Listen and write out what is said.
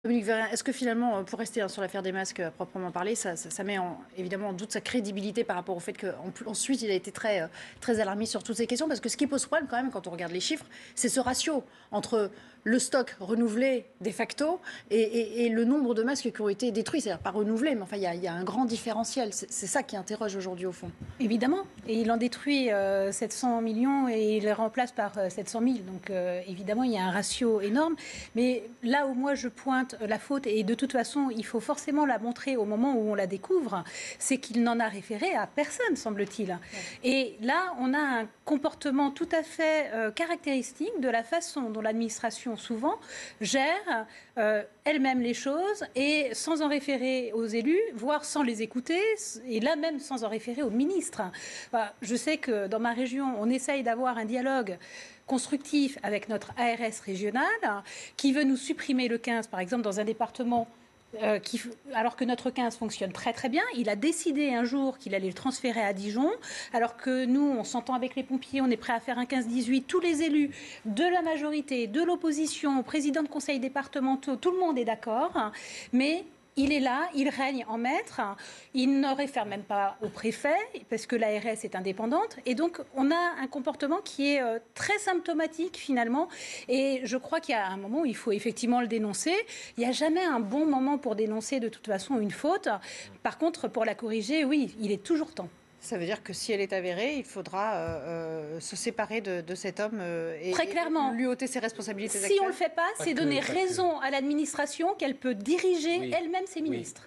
Dominique Verrier, est-ce que finalement, pour rester sur l'affaire des masques à proprement parler, ça met évidemment en doute sa crédibilité par rapport au fait qu'ensuite il a été très alarmiste sur toutes ces questions? Parce que ce qui pose problème quand même, quand on regarde les chiffres, c'est ce ratio entre le stock renouvelé de facto et le nombre de masques qui ont été détruits. C'est-à-dire pas renouvelés, mais enfin il y a un grand différentiel. C'est ça qui interroge aujourd'hui au fond. Évidemment. Et il en détruit 700 millions et il les remplace par 700 000. Donc évidemment, il y a un ratio énorme. Mais là où moi je pointe la faute, et de toute façon, il faut forcément la montrer au moment où on la découvre, c'est qu'il n'en a référé à personne, semble-t-il. Ouais. Et là, on a un comportement tout à fait caractéristique de la façon dont l'administration, souvent, gère elle-même les choses et sans en référer aux élus, voire sans les écouter, et là même sans en référer aux ministres. Enfin, je sais que dans ma région, on essaye d'avoir un dialogue constructif avec notre ARS régionale qui veut nous supprimer le 15, par exemple, dans un département alors que notre 15 fonctionne très très bien. Il a décidé un jour qu'il allait le transférer à Dijon, alors que nous, on s'entend avec les pompiers, on est prêt à faire un 15-18. Tous les élus de la majorité, de l'opposition, président de conseils départementaux, tout le monde est d'accord, mais il est là, il règne en maître, il ne réfère même pas au préfet, parce que l'ARS est indépendante, et donc on a un comportement qui est très symptomatique finalement, et je crois qu'il y a un moment où il faut effectivement le dénoncer. Il n'y a jamais un bon moment pour dénoncer de toute façon une faute. Par contre, pour la corriger, oui, il est toujours temps. Ça veut dire que si elle est avérée, il faudra se séparer de cet homme Très clairement. Et lui ôter ses responsabilités Si actuelles. on ne le fait pas, c'est donner raison à l'administration qu'elle peut diriger elle-même ses ministres.